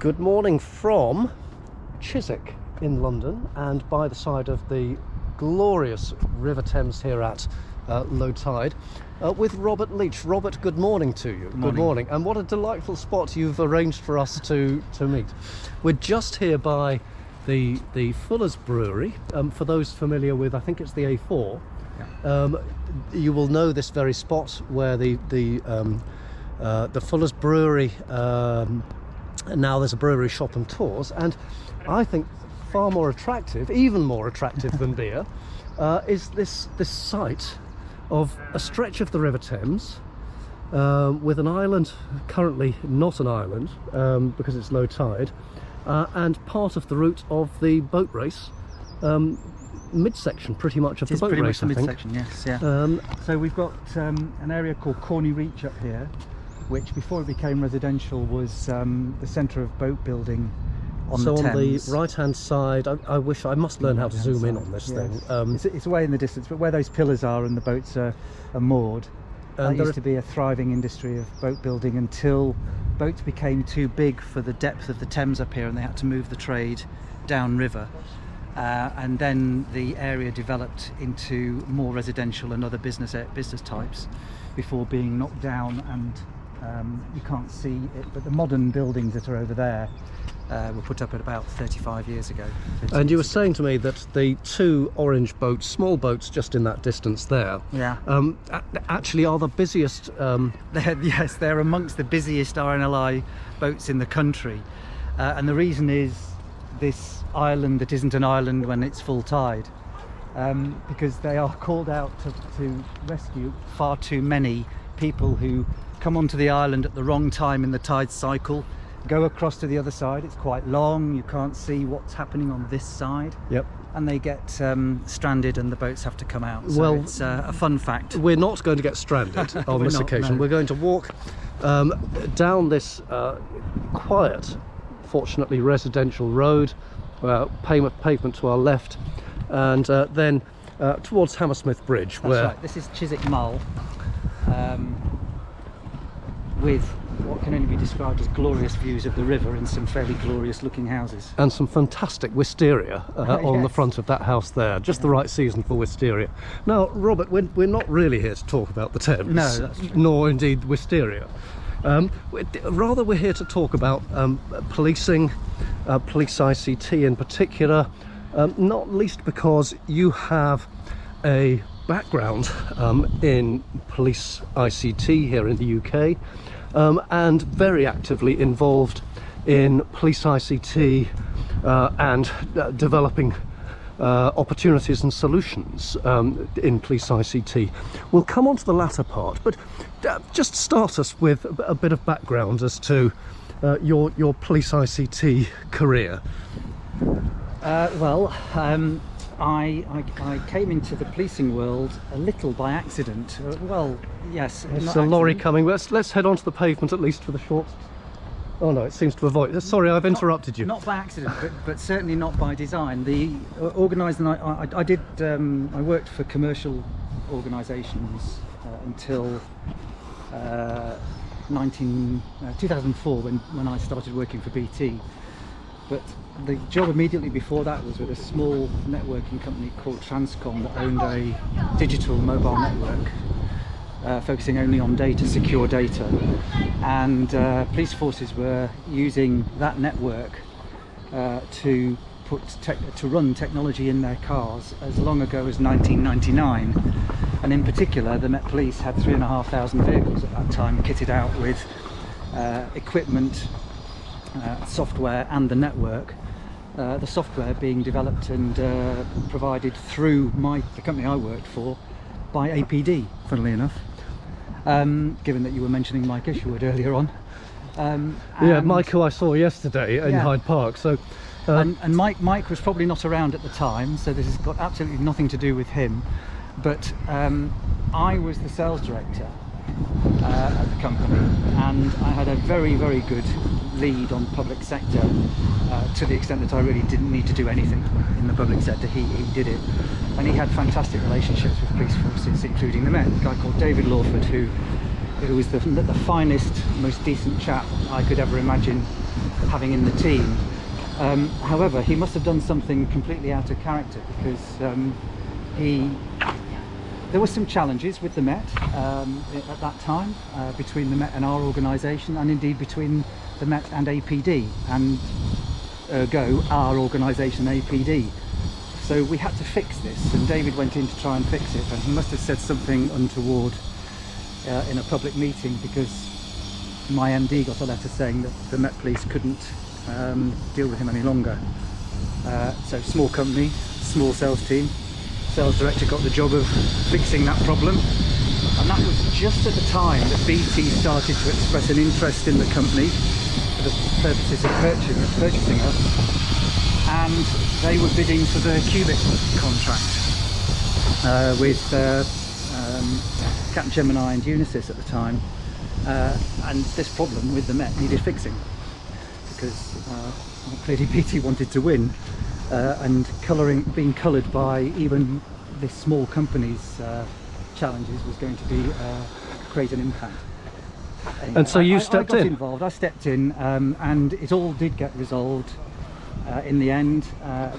Good morning from Chiswick in London, and by the side of the glorious River Thames here at low tide, with Robert Leach. Robert, good morning to you. Good morning. And what a delightful spot you've arranged for us to meet. We're just here by the Fuller's Brewery. For those familiar with, I think it's the A4, you will know this very spot where the Fuller's Brewery. Now there's a brewery shop and tours, and I think far more attractive, even more attractive than beer, is this site of a stretch of the River Thames with an island, currently not an island because it's low tide, and part of the route of the boat race, midsection pretty much of the boat race, I think. Midsection, yes, yeah. So we've got an area called Corney Reach up here, which before it became residential was the centre of boat building on the Thames. On the right hand side, I must learn how to zoom in on this thing. It's away in the distance, but where those pillars are and the boats are moored, that used to be a thriving industry of boat building until boats became too big for the depth of the Thames up here, and they had to move the trade downriver. And then the area developed into more residential and other business types before being knocked down, and you can't see it, but the modern buildings that are over there were put up at about 35 years ago. And you were saying to me that the two orange boats, small boats just in that distance there, actually are the busiest. They're amongst the busiest RNLI boats in the country, and the reason is this island that isn't an island when it's full tide, because they are called out to rescue far too many people who come onto the island at the wrong time in the tide cycle, go across to the other side. It's quite long, you can't see what's happening on this side. Yep. And they get stranded, and the boats have to come out. So well, it's a fun fact. We're not going to get stranded on this occasion. No. We're going to walk down this quiet, fortunately residential road, pavement to our left, and then towards Hammersmith Bridge. That's right. This is Chiswick Mall, with what can only be described as glorious views of the river and some fairly glorious looking houses. And some fantastic wisteria on the front of that house there. Just the right season for wisteria. Now, Robert, we're not really here to talk about the Thames. No, that's true. Nor indeed wisteria. Rather, we're here to talk about policing, police ICT in particular, not least because you have a background in police ICT here in the UK, and very actively involved in police ICT and developing opportunities and solutions in police ICT. We'll come on to the latter part, but just start us with a bit of background as to your police ICT career. I came into the policing world a little by accident. Yes. There's a lorry coming. Let's head onto the pavement at least for the short. Oh no, it seems to avoid. Sorry, I've interrupted you. Not by accident, but certainly not by design. The organising I worked for commercial organisations until 2004 when I started working for BT. But the job immediately before that was with a small networking company called Transcom that owned a digital mobile network, focusing only on data, secure data. And police forces were using that network to run technology in their cars as long ago as 1999. And in particular, the Met Police had 3,500 vehicles at that time kitted out with equipment, software and the network. The software being developed and provided through the company I worked for by APD, funnily enough, given that you were mentioning Mike Isherwood earlier on. Mike, who I saw yesterday in Hyde Park. So, and Mike was probably not around at the time, so this has got absolutely nothing to do with him. But I was the sales director at the company, and I had a very, very good lead on public sector, to the extent that I really didn't need to do anything in the public sector. He did it, and he had fantastic relationships with police forces, including the Met. A guy called David Lawford, who who was the finest, most decent chap I could ever imagine having in the team. However, he must have done something completely out of character, because there were some challenges with the Met at that time, between the Met and our organisation, and indeed between the Met and APD, and ergo our organisation APD. So we had to fix this, and David went in to try and fix it, and he must have said something untoward in a public meeting, because my MD got a letter saying that the Met Police couldn't deal with him any longer. So small company, small sales team. Sales director got the job of fixing that problem, and that was just at the time that BT started to express an interest in the company for the purposes of purchasing us, and they were bidding for the Cubic contract with Capgemini and Unisys at the time, and this problem with the Met needed fixing, because clearly BT wanted to win, and being coloured by even this small company's challenges was going to be create an impact. Anyway, And so you stepped I got in. involved. I stepped in, and it all did get resolved in the end.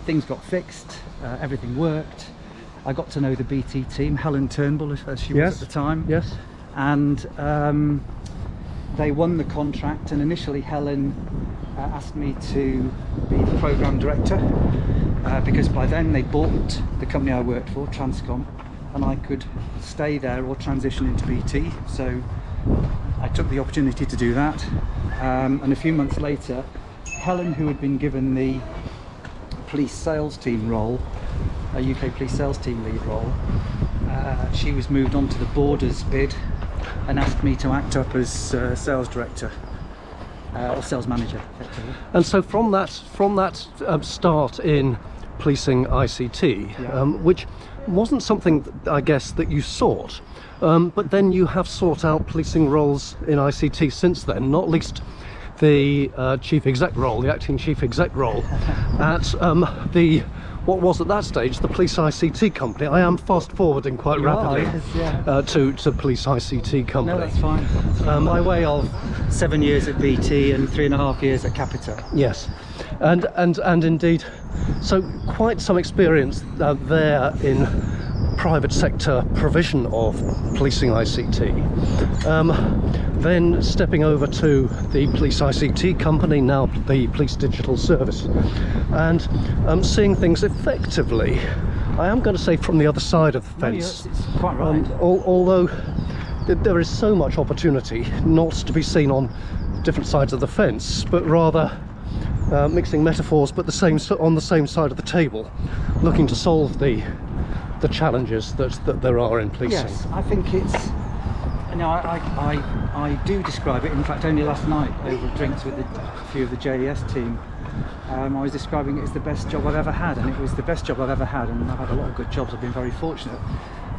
Things got fixed, everything worked. I got to know the BT team, Helen Turnbull as she was at the time. Yes. And they won the contract, and initially Helen asked me to be the programme director, because by then they bought the company I worked for, Transcom, and I could stay there or transition into BT. So I took the opportunity to do that, and a few months later Helen, who had been given the police sales team role, a UK police sales team lead role, she was moved on to the Borders bid and asked me to act up as sales director, or sales manager effectively. And so from that start in policing ICT, which wasn't something I guess that you sought, but then you have sought out policing roles in ICT since then, not least the chief exec role, the acting chief exec role at what was at that stage the Police ICT Company. I am fast forwarding quite rapidly to Police ICT Company. No, that's fine. By way of 7 years at BT and 3.5 years at Capita. Yes, and indeed, so quite some experience there in private sector provision of policing ICT. Then stepping over to the Police ICT Company, now the Police Digital Service, and seeing things effectively, I am going to say, from the other side of the fence. It's quite right. Although there is so much opportunity not to be seen on different sides of the fence, but rather mixing metaphors, but on the same side of the table, looking to solve the challenges that there are in policing. Yes, I think it's. I do describe it. In fact, only last night over drinks with a few of the JES team, I was describing it as the best job I've ever had, and it was the best job I've ever had. And I've had a lot of good jobs. I've been very fortunate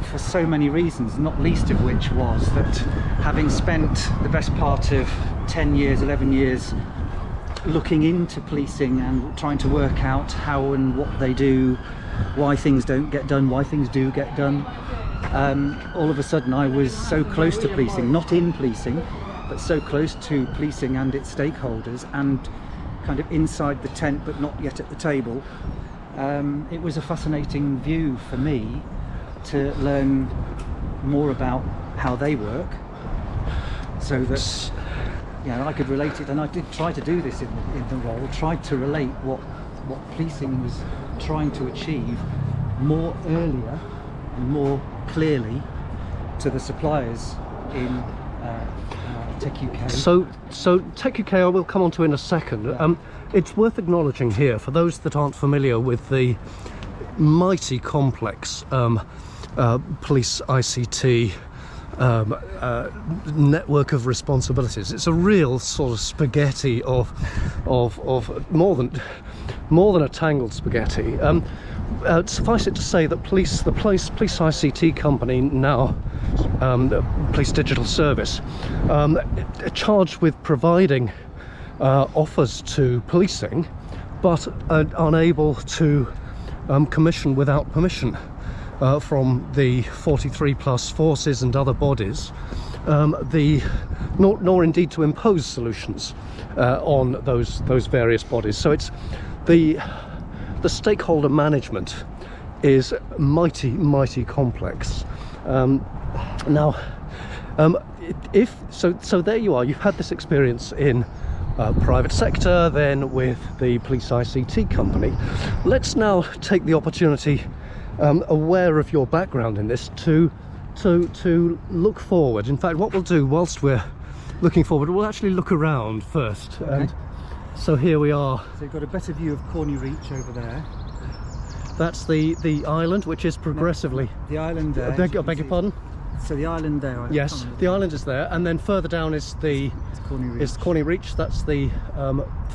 for so many reasons, not least of which was that having spent the best part of 10 years, 11 years looking into policing and trying to work out how and what they do, why things don't get done, why things do get done. All of a sudden I was so close to policing, not in policing, but so close to policing and its stakeholders, and kind of inside the tent but not yet at the table. It was a fascinating view for me to learn more about how they work, so that I could relate it. And I did try to do this in the role, tried to relate what policing was trying to achieve more earlier and more clearly to the suppliers in techUK. So techUK I will come on to in a second. It's worth acknowledging here, for those that aren't familiar with the mighty complex police ICT network of responsibilities. It's a real sort of spaghetti of more than a tangled spaghetti. Suffice it to say that the Police ICT Company, now the Police Digital Service, charged with providing offers to policing, but unable to commission without permission from the 43 plus forces and other bodies nor indeed to impose solutions on those various bodies. So it's the stakeholder management is mighty complex. Now, so there you are. You've had this experience in private sector, then with the police ICT company. Let's now take the opportunity, aware of your background in this, to look forward. In fact, what we'll do whilst we're looking forward, we'll actually look around first. Okay. And so here we are. So you've got a better view of Corney Reach over there. That's the island, which is progressively... The island there. I beg your pardon? So the island there. Yes, the island is there, and then further down is the Corney Reach. That's the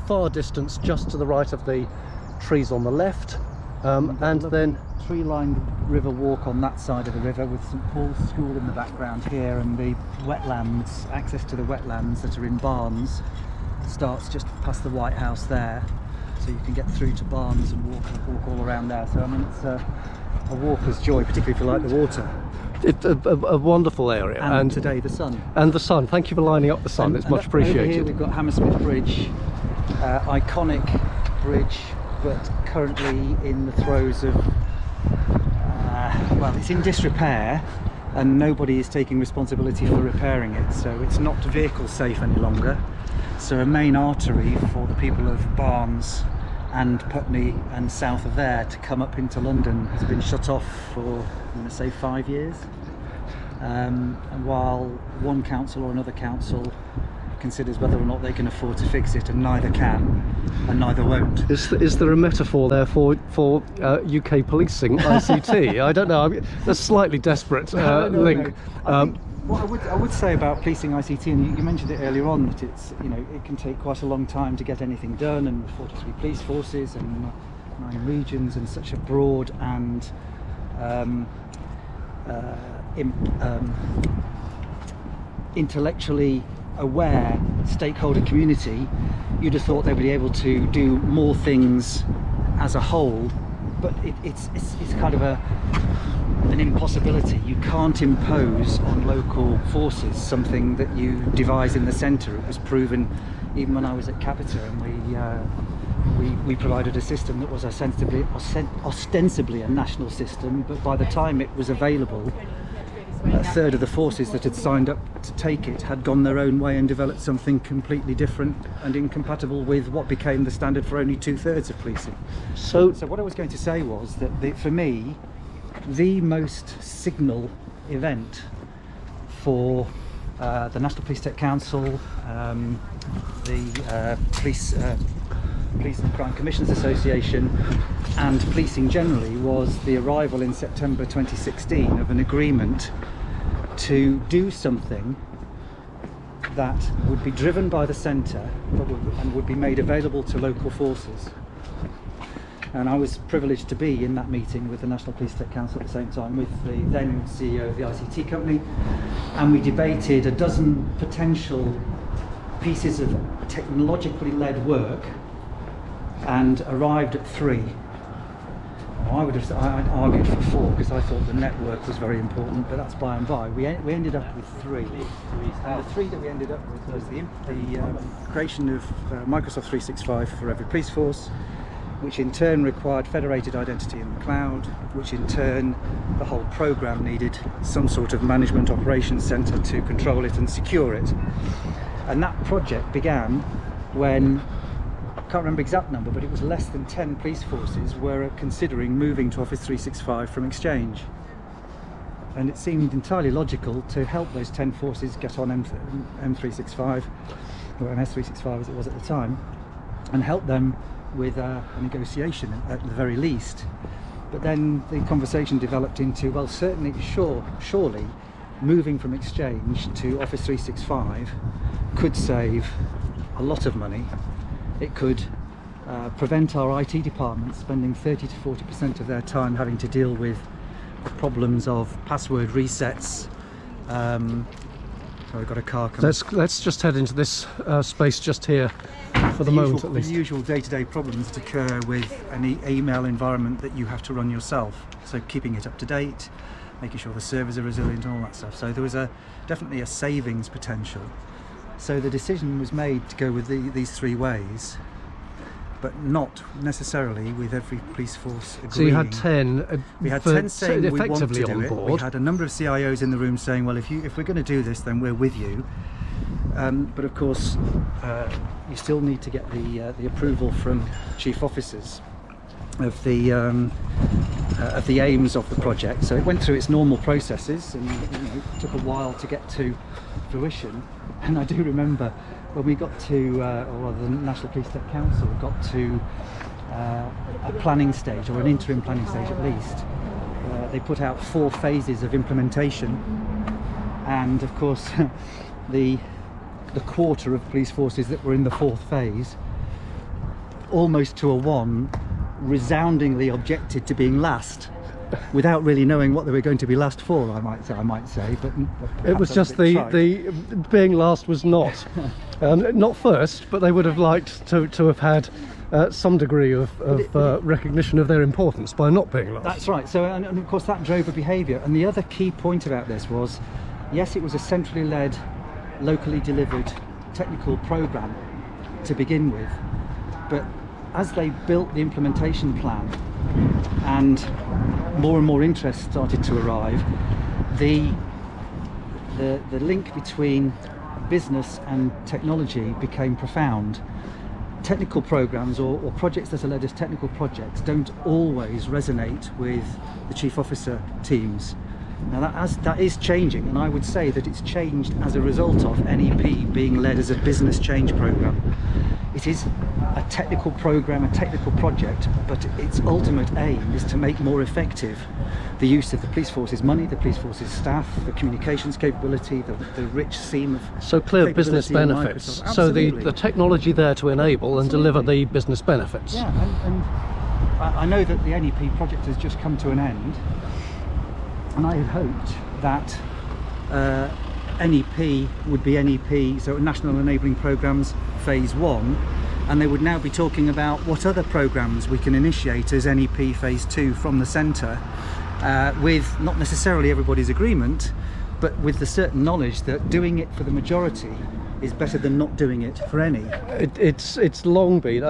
far distance just to the right of the trees on the left, and then tree-lined river walk on that side of the river with St Paul's School in the background here, and the wetlands, access to the wetlands that are in Barnes starts just past the White House there, so you can get through to Barnes and walk all around there. So I mean, it's a walker's joy, particularly if you like the water. It's a wonderful area, and today the sun. And the sun. Thank you for lining up the sun. It's much appreciated. Over here we've got Hammersmith Bridge, iconic bridge, but currently in the throes of well, it's in disrepair, and nobody is taking responsibility for repairing it, so it's not vehicle safe any longer. So a main artery for the people of Barnes and Putney and south of there to come up into London has been shut off for, I'm going to say, 5 years. And while one council or another council considers whether or not they can afford to fix it, and neither can and neither won't. Is there a metaphor there for UK policing ICT? I don't know. I mean, that's a slightly desperate link. No. What I would say about policing ICT, and you mentioned it earlier on, that it's, you know, it can take quite a long time to get anything done, and 43 police forces and 9 regions and such a broad and intellectually aware stakeholder community. You'd have thought they would be able to do more things as a whole, but it's kind of an impossibility. You can't impose on local forces something that you devise in the centre. It was proven even when I was at Capita, and we provided a system that was ostensibly a national system, but by the time it was available, a third of the forces that had signed up to take it had gone their own way and developed something completely different and incompatible with what became the standard for only 2/3 of policing. So what I was going to say was that for me, the most signal event for the National Police Tech Council, the Police and Crime Commissioners Association, and policing generally, was the arrival in September 2016 of an agreement to do something that would be driven by the centre and would be made available to local forces. And I was privileged to be in that meeting with the National Police Tech Council at the same time with the then CEO of the ICT company, and we debated a dozen potential pieces of technologically led work and arrived at 3. I'd argued for 4 because I thought the network was very important, but that's by and by. We ended up with 3. And the 3 that we ended up with was the creation of Microsoft 365 for every police force, which in turn required federated identity in the cloud, which in turn the whole programme needed some sort of management operations centre to control it and secure it. And that project began when, I can't remember exact number, but it was less than 10 police forces were considering moving to Office 365 from Exchange. And it seemed entirely logical to help those 10 forces get on M365, or MS365 as it was at the time, and help them with a negotiation at the very least. But then the conversation developed into, well, surely moving from Exchange to Office 365 could save a lot of money. It could prevent our IT department spending 30 to 40% of their time having to deal with problems of password resets. We've got a car coming. Let's just head into this space just here for the moment, at least. The usual day-to-day problems that occur with an email environment that you have to run yourself. So keeping it up to date, making sure the servers are resilient and all that stuff. So there was definitely a savings potential. So the decision was made to go with these 3 ways, but not necessarily with every police force agreeing. So you had 10. We had 10 saying we want to effectively do on it. board. We had a number of CIOs in the room saying, well, if we're going to do this, then we're with you. But of course, you still need to get the approval from chief officers of the aims of the project. So it went through its normal processes, and it took a while to get to fruition. And I do remember when we got to, or rather the National Police Tech Council got to a planning stage, or an interim planning stage at least, they put out 4 phases of implementation, and of course the quarter of police forces that were in the 4th phase, almost to a 1, resoundingly objected to being last, without really knowing what they were going to be last for. I might say, but it was just the being last was not not first, but they would have liked to have had some degree of recognition of their importance by not being last. That's right. So, and of course that drove a behaviour. And the other key point about this was, yes, it was a centrally led, locally delivered technical programme to begin with, but as they built the implementation plan and more interest started to arrive, the link between business and technology became profound. Technical programs or projects that are led as technical projects don't always resonate with the chief officer teams. Now that is changing, and I would say that it's changed as a result of NEP being led as a business change program. It is a technical program, a technical project, but its ultimate aim is to make more effective the use of the police force's money, the police force's staff, the communications capability, the rich seam of so clear business benefits. So the technology there to enable and deliver the business benefits. Yeah, and I know that the NEP project has just come to an end, and I had hoped that NEP would be NEP, so National Enabling Programmes Phase 1, and they would now be talking about what other programmes we can initiate as NEP Phase 2 from the centre, with not necessarily everybody's agreement, but with the certain knowledge that doing it for the majority is better than not doing it for any. It's long been.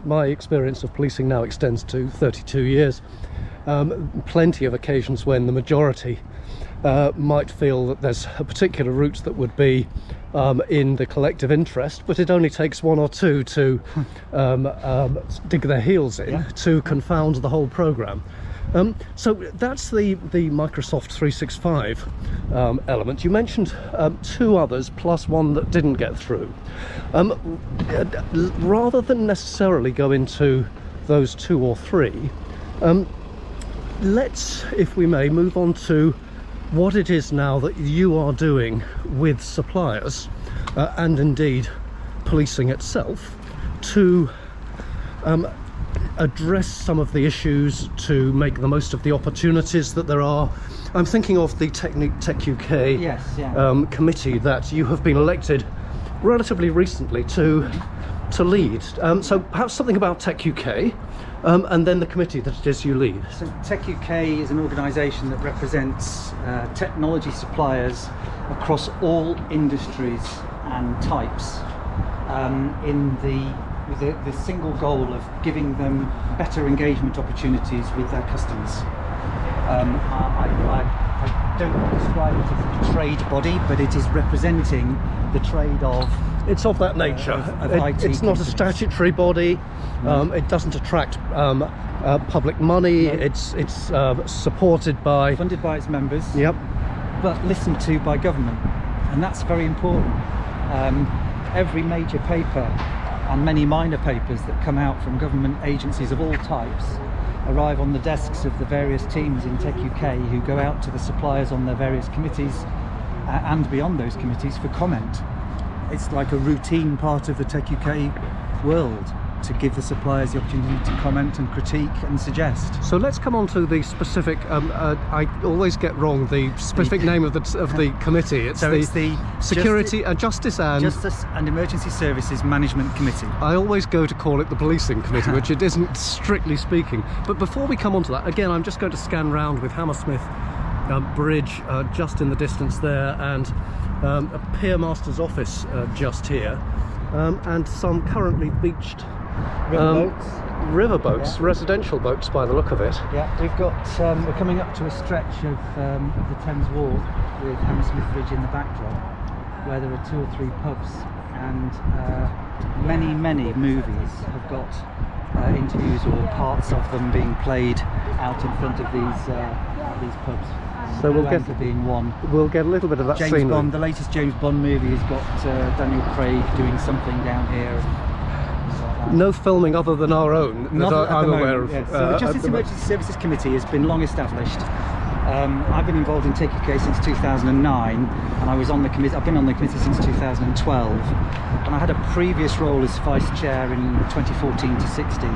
My experience of policing now extends to 32 years. Plenty of occasions when the majority might feel that there's a particular route that would be in the collective interest, but it only takes 1 or 2 to dig their heels in to confound the whole programme. So that's the Microsoft 365 element. You mentioned 2 others plus 1 that didn't get through. Rather than necessarily go into those 2 or 3, let's, if we may, move on to what it is now that you are doing with suppliers and indeed policing itself to address some of the issues, to make the most of the opportunities that there are. I'm thinking of the techUK committee that you have been elected relatively recently to lead. So perhaps something about techUK. And then the committee that it is you lead. So techUK is an organisation that represents technology suppliers across all industries and types, with the single goal of giving them better engagement opportunities with their customers. I don't describe it as a trade body, but it is representing the trade of... It's of that nature. It's not a statutory body. It doesn't attract public money. No. It's supported by... Funded by its members. Yep. But listened to by government. And that's very important. Every major paper and many minor papers that come out from government agencies of all types arrive on the desks of the various teams in techUK, who go out to the suppliers on their various committees and beyond those committees for comment. It's like a routine part of the techUK world. to give the suppliers the opportunity to comment and critique and suggest. So let's come on to the specific. I always get wrong the specific name of the committee. It's the Security and Justice and Emergency Services Management Committee. I always go to call it the Policing Committee, which it isn't strictly speaking. But before we come on to that, again, I'm just going to scan round with Hammersmith Bridge just in the distance there, and a pier master's office just here, and some currently beached riverboats, residential boats by the look of it. Yeah, we've got we're coming up to a stretch of the Thames Wharf with Hammersmith Bridge in the backdrop, where there are 2 or 3 pubs, and many movies have got interviews or parts of them being played out in front of these pubs. So we'll get being one. We'll get a little bit of that James scenery. Bond, the latest James Bond movie has got Daniel Craig doing something down here. No filming other than our own that I'm aware of. Yes. So the Justice Emergency Services Committee has been long established. I've been involved in techUK since 2009, and I was on the committee. I've been on the committee since 2012, and I had a previous role as vice chair in 2014 to 16.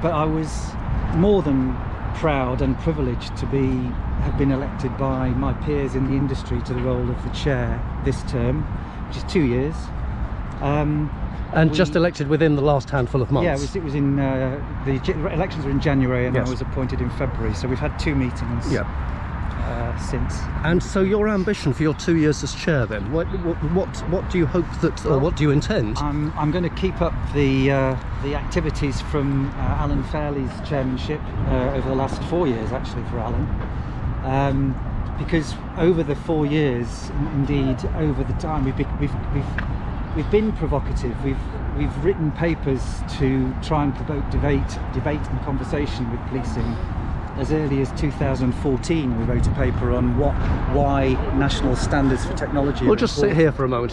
But I was more than proud and privileged to have been elected by my peers in the industry to the role of the chair this term, which is 2 years. And just elected within the last handful of months. Yeah, it was in the elections were in January, and yes. I was appointed in February. So we've had 2 meetings since. And so your ambition for your 2 years as chair, then, what do you hope that, or what do you intend? I'm going to keep up the activities from Alan Fairley's chairmanship over the last 4 years, actually, for Alan, because over the 4 years, indeed over the time, we've been provocative. We've written papers to try and provoke debate and conversation with policing. As early as 2014, we wrote a paper on why national standards for technology. We'll just sit here for a moment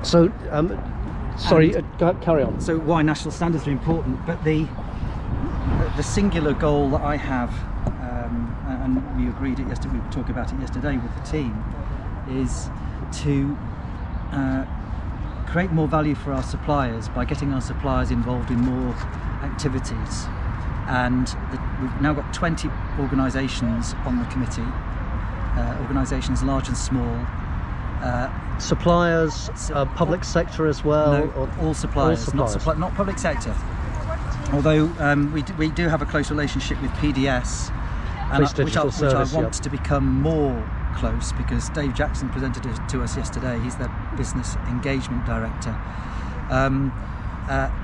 so sorry, carry on. So why national standards are important, but the singular goal that I have, and we agreed it yesterday. We were talking about it yesterday with the team, is to create more value for our suppliers by getting our suppliers involved in more activities. And we've now got 20 organisations on the committee, organisations large and small. Suppliers, public sector as well? No, all suppliers, not public sector. Although we do have a close relationship with PDS, which I want to become more close, because Dave Jackson presented it to us yesterday. He's their business engagement director,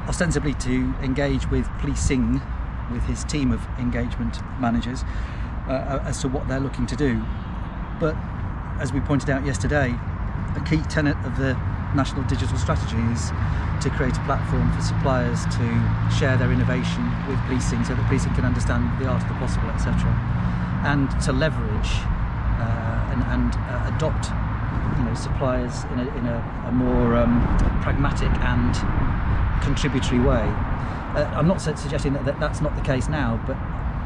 ostensibly to engage with policing, with his team of engagement managers, as to what they're looking to do. But as we pointed out yesterday, a key tenet of the National Digital Strategy is to create a platform for suppliers to share their innovation with policing, so that policing can understand the art of the possible, etc., and to leverage and adopt, suppliers in a more pragmatic and contributory way. I'm not suggesting that that's not the case now, but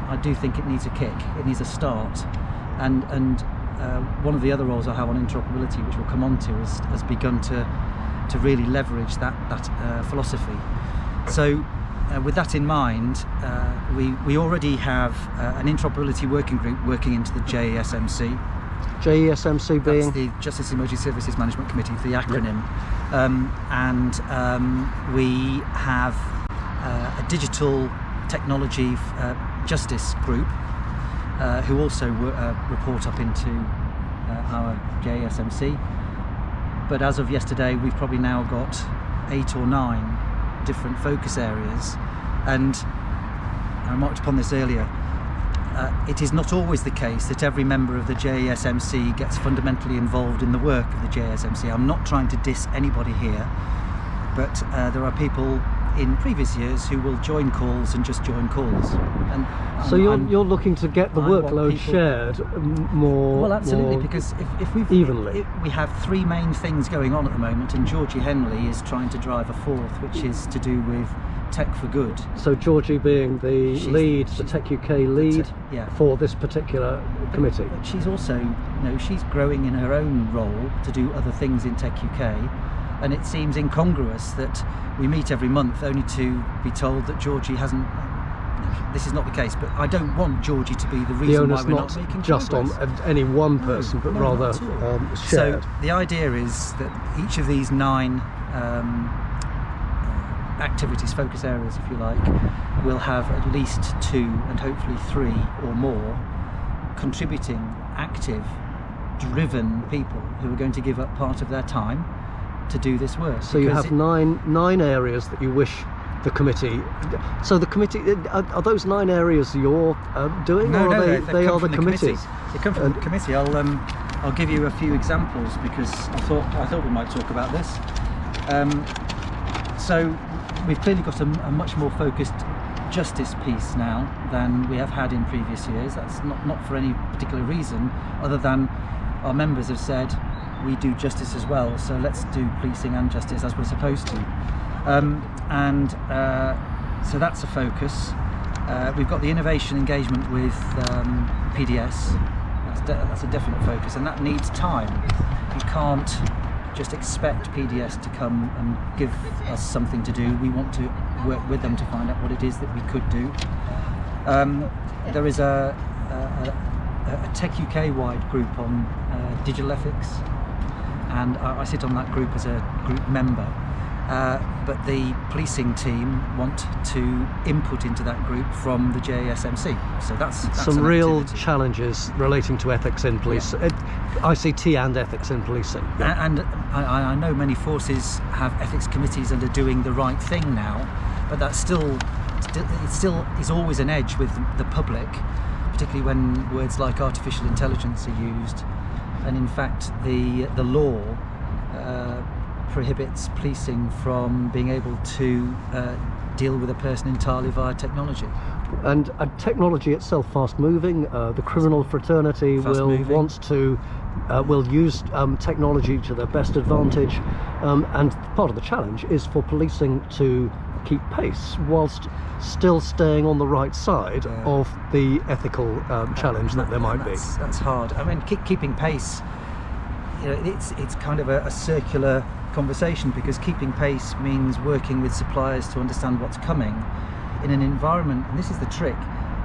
I do think it needs a kick, it needs a start, and one of the other roles I have on interoperability, which we'll come on to, has begun to really leverage that philosophy. So with that in mind, we already have an interoperability working group working into the JESMC. JESMC being? That's the Justice Emergency Services Management Committee, the acronym. And we have a digital technology justice group who also report up into our JESMC. But as of yesterday, we've probably now got 8 or 9 different focus areas, and I remarked upon this earlier. It is not always the case that every member of the JESMC gets fundamentally involved in the work of the JESMC. I'm not trying to diss anybody here, but there are people in previous years who will join calls and just join calls. And so you're looking to get the workload shared more. Well, absolutely, because if we evenly, we have 3 main things going on at the moment, and Georgie Henley is trying to drive a 4th, which is to do with tech for good. So Georgie being the techUK lead for this particular committee. But she's also, she's growing in her own role to do other things in techUK, and it seems incongruous that we meet every month only to be told that Georgie hasn't. This is not the case, but I don't want Georgie to be the reason why we're not making just progress. on any one person, but rather shared. So the idea is that each of these 9 activities, focus areas if you like, will have at least 2 and hopefully 3 or more contributing, active, driven people who are going to give up part of their time to do this work. So you have nine areas that you wish the committee. So the committee, are those 9 areas you're doing, or are they are the committees? They come from the committee. I'll give you a few examples because I thought we might talk about this. So we've clearly got a much more focused justice piece now than we have had in previous years. That's not for any particular reason other than our members have said we do justice as well, so let's do policing and justice as we're supposed to. So that's a focus. We've got the innovation engagement with PDS. That's a definite focus, and that needs time. You can't just expect PDS to come and give us something to do. We want to work with them to find out what it is that we could do. There is a techUK wide group on digital ethics, and I sit on that group as a group member. But the policing team want to input into that group from the JSMC. So that's some real activity. Challenges relating to ethics in police, ICT and ethics in policing. Yeah. And I know many forces have ethics committees and are doing the right thing now, but that's still is always an edge with the public, particularly when words like artificial intelligence are used. And in fact, the law prohibits policing from being able to deal with a person entirely via technology. And technology itself fast moving. The criminal fraternity will use technology to their best advantage, and part of the challenge is for policing to keep pace whilst still staying on the right side of the ethical challenge that there might be. That's hard. I mean, keeping pace, it's kind of a circular conversation, because keeping pace means working with suppliers to understand what's coming in an environment, and this is the trick,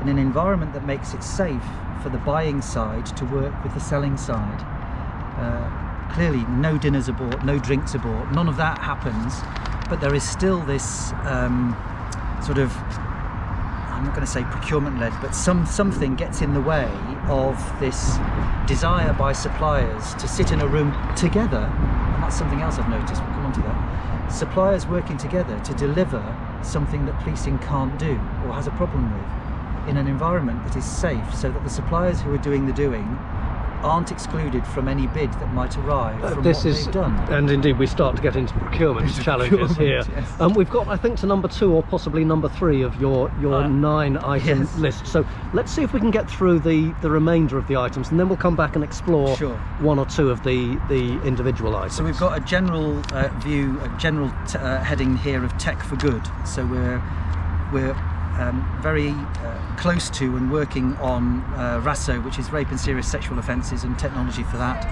in an environment that makes it safe for the buying side to work with the selling side. Clearly no dinners aboard, no drinks aboard, none of that happens, but there is still this sort of, I'm not going to say procurement led, but something gets in the way of this desire by suppliers to sit in a room together. And that's something else I've noticed, we'll come on to that. Suppliers working together to deliver something that policing can't do or has a problem with in an environment that is safe, so that the suppliers who are doing the doing aren't excluded from any bid that might arrive from what they've done. And indeed we start to get into procurement challenges here. Yes. We've got, I think, to number 2 or possibly number 3 of your 9 item list. So let's see if we can get through the remainder of the items, and then we'll come back and explore 1 or 2 of the individual items. So we've got a general view, a general heading here of tech for good. So we're very close to and working on RASO, which is rape and serious sexual offences, and technology for that,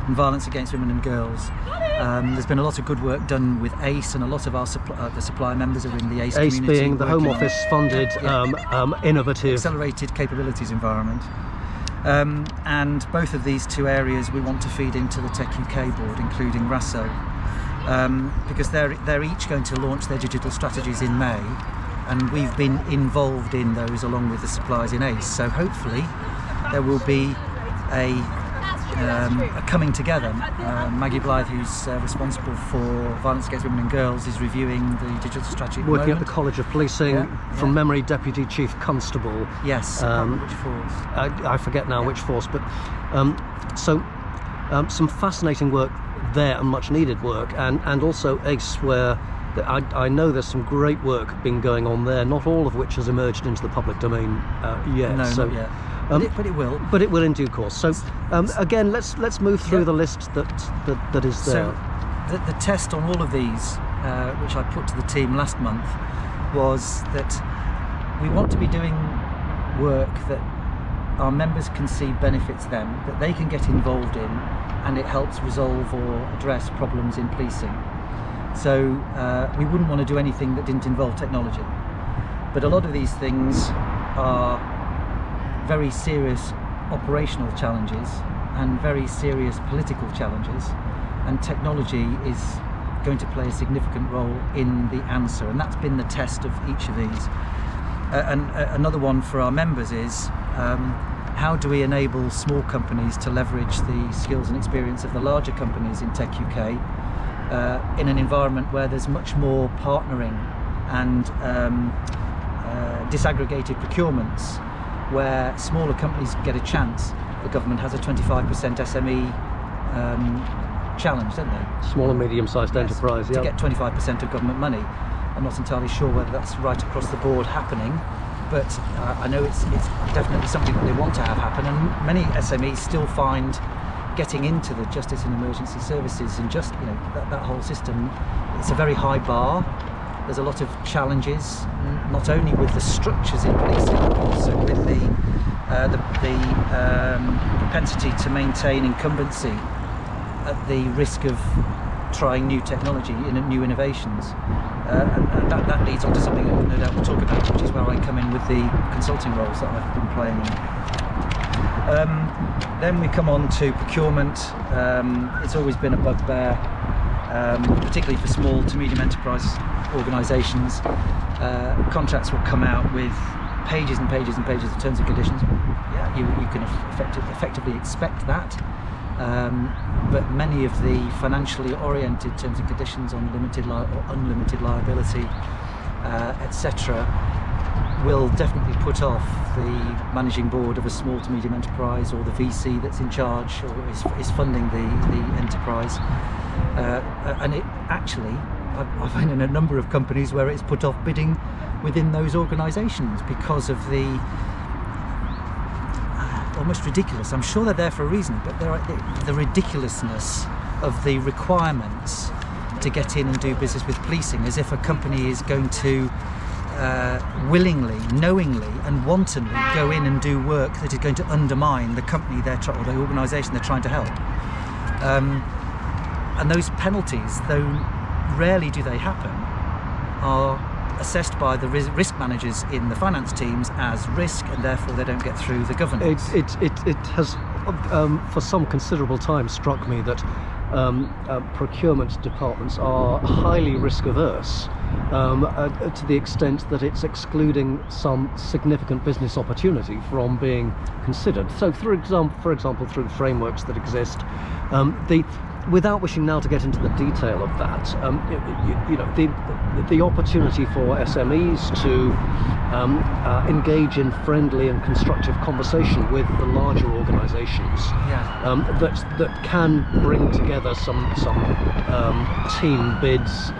and violence against women and girls. There's been a lot of good work done with ACE, and a lot of our the supplier members are in the ACE community. ACE being the Home Office funded innovative accelerated capabilities environment. And both of these 2 areas we want to feed into the techUK board, including RASO, because they're each going to launch their digital strategies in May. And we've been involved in those along with the suppliers in ACE. So hopefully there will be a coming together. Maggie Blythe, who's responsible for violence against women and girls, is reviewing the digital strategy working at the College of Policing, from memory, Deputy Chief Constable. Yes, which force? I forget now which force, but some fascinating work there, and much needed work, and also ACE, where I know there's some great work been going on there, not all of which has emerged into the public domain yet. No, not yet. But it will. But it will in due course. So again, let's move through the list that is there. So the test on all of these, which I put to the team last month, was that we want to be doing work that our members can see benefits them, that they can get involved in, and it helps resolve or address problems in policing. So we wouldn't want to do anything that didn't involve technology. But a lot of these things are very serious operational challenges and very serious political challenges, and technology is going to play a significant role in the answer, and that's been the test of each of these. Another one for our members is how do we enable small companies to leverage the skills and experience of the larger companies in techUK in an environment where there's much more partnering and disaggregated procurements, where smaller companies get a chance. The government has a 25% SME challenge, don't they? Small and medium-sized enterprise, to get 25% of government money. I'm not entirely sure whether that's right across the board happening, but I know it's definitely something that they want to have happen, and many SMEs still find getting into the justice and emergency services and just, you know, that whole system, it's a very high bar. There's a lot of challenges, not only with the structures in policing, but also with the propensity to maintain incumbency at the risk of trying new technology and new innovations. And that leads on to something that no doubt we'll talk about, which is where I come in with the consulting roles that I've been playing in. Then we come on to procurement. It's always been a bugbear, particularly for small to medium enterprise organisations. Contracts will come out with pages and pages and pages of terms and conditions. Yeah, you can effectively expect that. But many of the financially oriented terms and conditions on limited or unlimited liability, etc., will definitely put off the managing board of a small to medium enterprise, or the VC that's in charge or is funding the enterprise. And it actually, I've been in a number of companies where it's put off bidding within those organisations because of the almost ridiculous, I'm sure they're there for a reason, but the ridiculousness of the requirements to get in and do business with policing, as if a company is going to willingly, knowingly and wantonly go in and do work that is going to undermine the company or the organisation they're trying to help. And those penalties, though rarely do they happen, are assessed by the risk managers in the finance teams as risk, and therefore they don't get through the governance. It has for some considerable time struck me that procurement departments are highly risk averse, to the extent that it's excluding some significant business opportunity from being considered. So for example, through the frameworks that exist, without wishing now to get into the detail of that, the opportunity for SMEs to engage in friendly and constructive conversation with the larger organisations, that can bring together some team bids,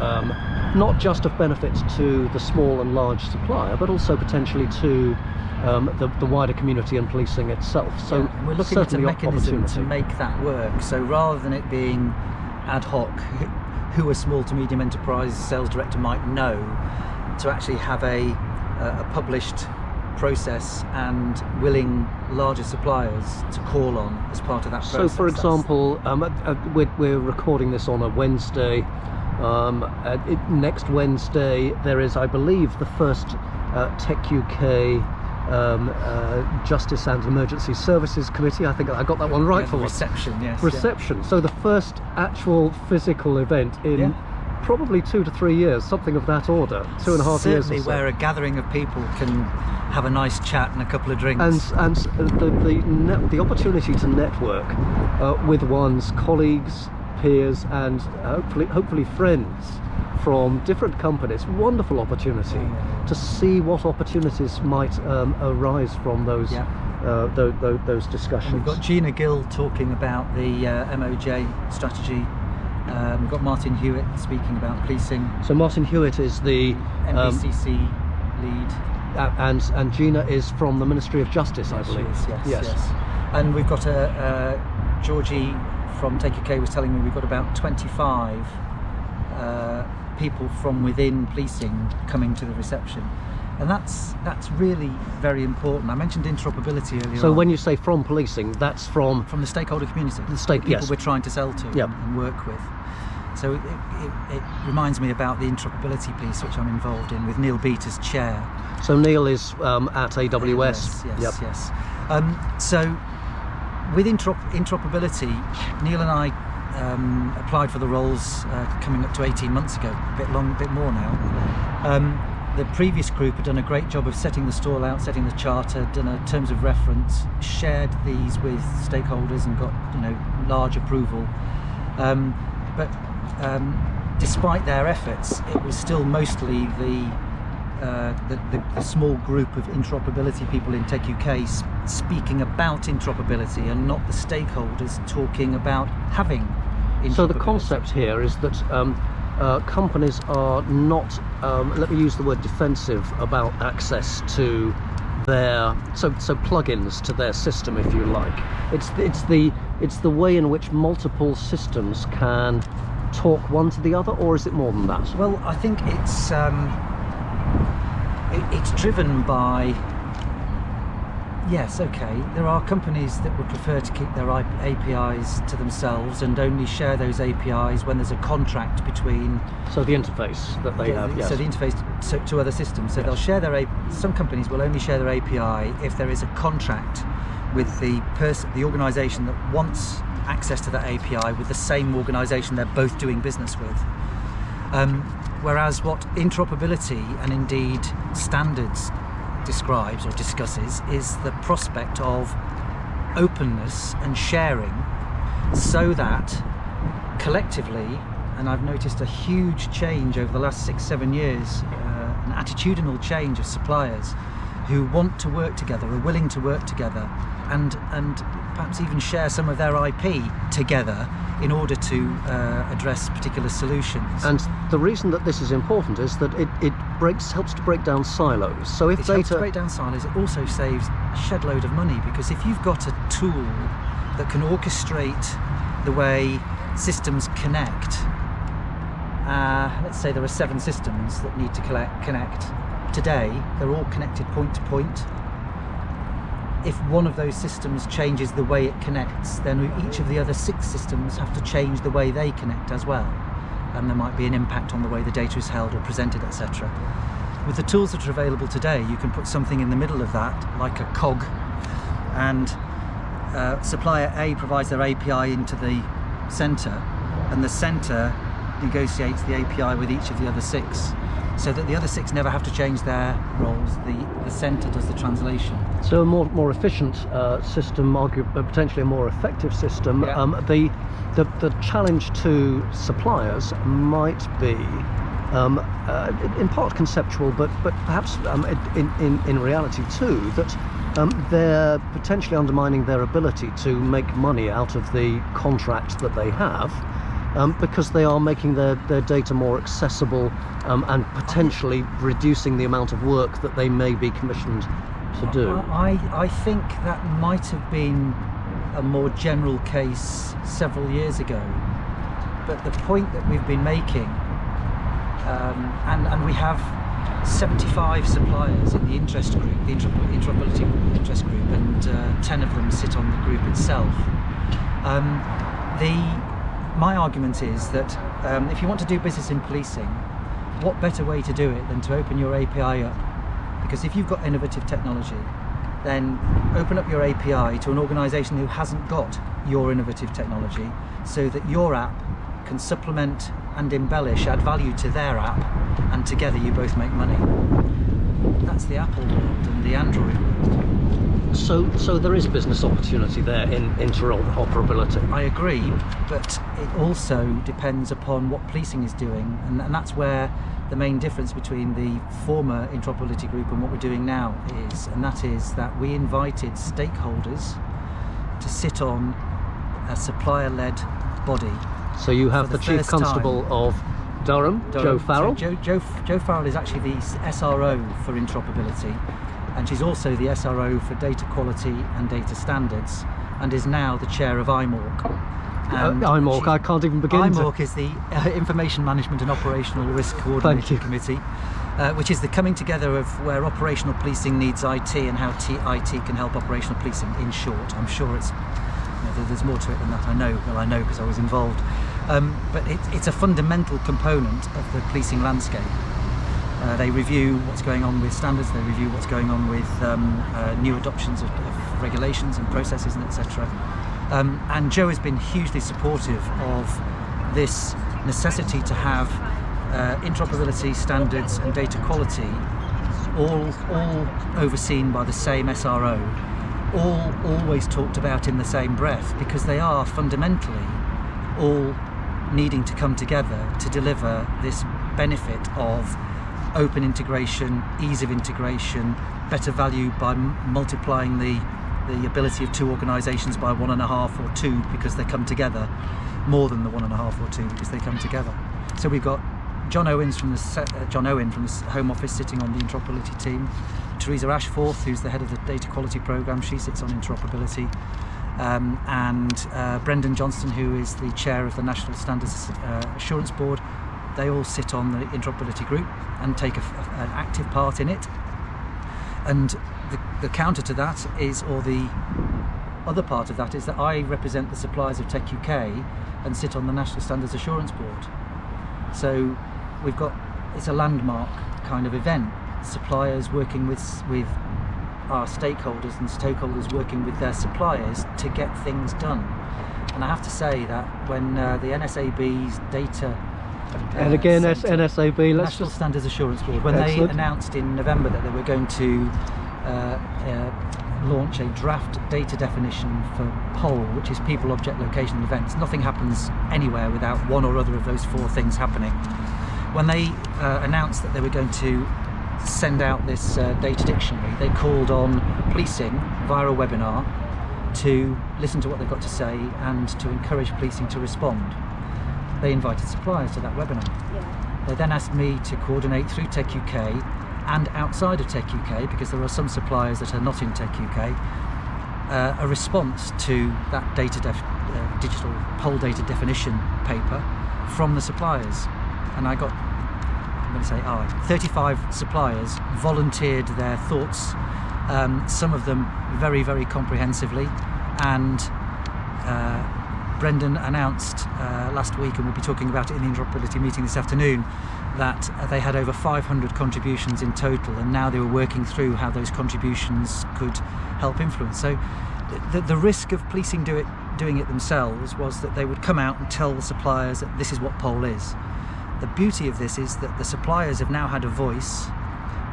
not just of benefit to the small and large supplier, but also potentially to the wider community and policing itself. So we're looking at a mechanism to make that work. So rather than it being ad hoc, who a small to medium enterprise sales director might know, to actually have a published process and willing larger suppliers to call on as part of that process. So for example, we're recording this on a Wednesday. Next Wednesday there is, I believe, the first techUK Justice and Emergency Services Committee. I think I got that one right for reception. Yes, reception. Yeah. So the first actual physical event in probably 2 to 3 years, something of that order, 2.5 years. Certainly, where a gathering of people can have a nice chat and a couple of drinks, and the opportunity to network with one's colleagues, peers, and hopefully friends from different companies. Wonderful opportunity to see what opportunities might arise from those discussions. And we've got Gina Gill talking about the MOJ strategy. We've got Martin Hewitt speaking about policing. So Martin Hewitt is the MBCC lead. And Gina is from the Ministry of Justice, I believe. Yes. And we've got Georgie from techUK was telling me we've got about 25 people from within policing coming to the reception, and that's really very important. I mentioned interoperability earlier. So when you say from policing, that's from the stakeholder community, the people we're trying to sell to and work with. So it reminds me about the interoperability piece, which I'm involved in with Neil Beat as chair. So Neil is at AWS. Yes. So with interoperability, Neil and I applied for the roles coming up to 18 months ago, a bit more now. The previous group had done a great job of setting the stall out, setting the charter, done a terms of reference, shared these with stakeholders and got large approval. But despite their efforts, it was still mostly the small group of interoperability people in techUK speaking about interoperability and not the stakeholders talking about having interoperability. So the concept here is that companies are not, let me use the word defensive, about access to their plugins to their system, if you like. It's the way in which multiple systems can talk one to the other, or is it more than that? Well, I think it's driven by, yes, okay, there are companies that would prefer to keep their APIs to themselves and only share those APIs when there's a contract between... So the interface that they have, yes. So the interface to other systems. So they'll share some companies will only share their API if there is a contract with the organisation that wants access to that API with the same organisation they're both doing business with. Whereas what interoperability and indeed standards describes or discusses is the prospect of openness and sharing, so that collectively, and I've noticed a huge change over the last 6-7 years, an attitudinal change of suppliers who want to work together, are willing to work together, and perhaps even share some of their IP together in order to address particular solutions. And the reason that this is important is that it helps to break down silos. So if it helps to break down silos, it also saves a shed load of money, because if you've got a tool that can orchestrate the way systems connect, let's say there are 7 systems that need to connect today, they're all connected point to point. If one of those systems changes the way it connects, then each of the other 6 systems have to change the way they connect as well, and there might be an impact on the way the data is held or presented, etc. With the tools that are available today, you can put something in the middle of that, like a cog, and supplier A provides their API into the centre, and the centre negotiates the API with each of the other 6, so that the other 6 never have to change their roles. The centre does the translation. So a more efficient system, potentially a more effective system. Yeah. The challenge to suppliers might be in part conceptual, but perhaps in reality too, that they're potentially undermining their ability to make money out of the contract that they have. Because they are making their data more accessible and potentially reducing the amount of work that they may be commissioned to do. I think that might have been a more general case several years ago, but the point that we've been making, and we have 75 suppliers in the interest group, the interoperability interest group, and 10 of them sit on the group itself. My argument is that if you want to do business in policing, what better way to do it than to open your API up? Because if you've got innovative technology, then open up your API to an organisation who hasn't got your innovative technology, so that your app can supplement and embellish, add value to their app, and together you both make money. That's the Apple world and the Android world. So there is business opportunity there in interoperability. I agree, but it also depends upon what policing is doing, and that's where the main difference between the former interoperability group and what we're doing now is, and that is that we invited stakeholders to sit on a supplier-led body. So you have the Chief Constable of Durham, Joe Farrell. So Joe Farrell is actually the SRO for interoperability, and she's also the SRO for data quality and data standards, and is now the chair of IMORC. IMORC, I can't even begin IMORC is the Information Management and Operational Risk Coordinating Committee, which is the coming together of where operational policing needs IT and how IT can help operational policing, in short. I'm sure it's, there's more to it than that, I know because I was involved. But it's a fundamental component of the policing landscape. They review what's going on with standards, they review what's going on with new adoptions of regulations and processes and etc. And Joe has been hugely supportive of this necessity to have interoperability standards and data quality all overseen by the same SRO, all always talked about in the same breath, because they are fundamentally all needing to come together to deliver this benefit of open integration, ease of integration, better value by multiplying the ability of two organisations by 1.5 or 2 because they come together, more than the 1.5 or 2 because they come together. So we've got John Owen from the Home Office sitting on the interoperability team, Teresa Ashforth, who's the head of the data quality programme, she sits on interoperability, and Brendan Johnston, who is the chair of the National Standards Assurance Board. They all sit on the interoperability group and take an active part in it. And the counter to that is, or the other part of that is, that I represent the suppliers of techUK and sit on the National Standards Assurance Board. So we've got, it's a landmark kind of event. Suppliers working with our stakeholders and stakeholders working with their suppliers to get things done. And I have to say that when the NSAB's data and again, NSAB, National Standards Assurance Board, when Excellent. they announced in November that they were going to launch a draft data definition for POL, which is people, object, location and events. Nothing happens anywhere without one or other of those 4 things happening. When they announced that they were going to send out this data dictionary, they called on policing via a webinar to listen to what they've got to say and to encourage policing to respond. They invited suppliers to that webinar. Yeah. They then asked me to coordinate through techUK and outside of techUK, because there are some suppliers that are not in techUK, a response to that digital POL data definition paper from the suppliers. And I got, I'm going to say 35 suppliers volunteered their thoughts, some of them very, very comprehensively, and Brendan announced last week, and we'll be talking about it in the interoperability meeting this afternoon, that they had over 500 contributions in total, and now they were working through how those contributions could help influence. So the risk of policing doing it themselves was that they would come out and tell the suppliers that this is what POL is. The beauty of this is that the suppliers have now had a voice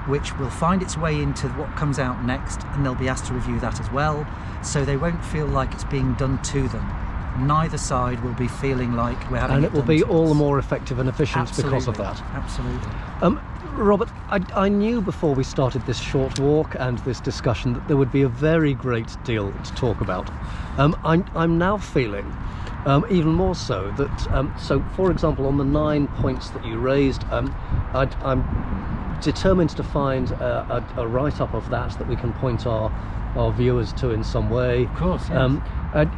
which will find its way into what comes out next, and they'll be asked to review that as well, so they won't feel like it's being done to them. Neither side will be feeling like we're having, and it will be all the more effective and efficient because of that. Absolutely. Robert, I knew before we started this short walk and this discussion that there would be a very great deal to talk about. I'm now feeling even more so that, so for example, on the 9 points that you raised, I'm determined to find a write-up of that we can point our viewers to in some way. Of course, yes.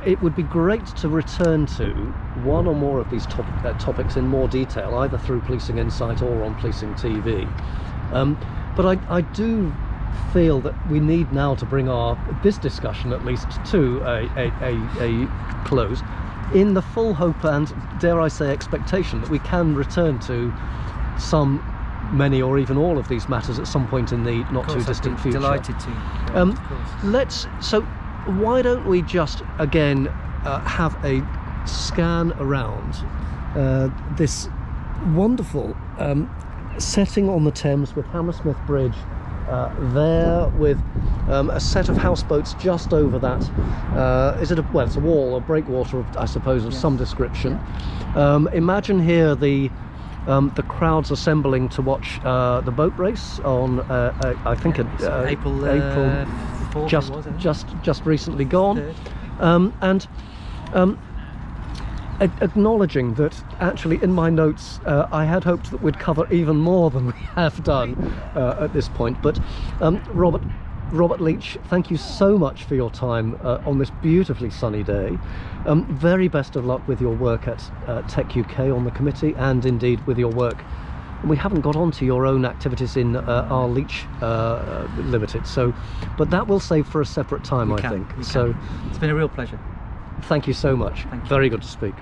It would be great to return to one or more of these topics in more detail, either through Policing Insight or on PolicingTV. But I do feel that we need now to bring this discussion at least to a close, in the full hope and, dare I say, expectation that we can return to many or even all of these matters at some point in the not too distant future. Delighted to. So why don't we just again have a scan around this wonderful setting on the Thames with Hammersmith Bridge there, with a set of houseboats just over that. Is it it's a wall or breakwater, I suppose, of some description. Imagine here the crowds assembling to watch the boat race on I think April 4th, just recently gone, and acknowledging that actually in my notes I had hoped that we'd cover even more than we have done at this point. But Robert Leach, thank you so much for your time on this beautifully sunny day. Very best of luck with your work at techUK on the committee, and indeed with your work. We haven't got on to your own activities in our Leach Limited, but that will save for a separate time, I think. So it's been a real pleasure. Thank you so much. Thank you. Very good to speak.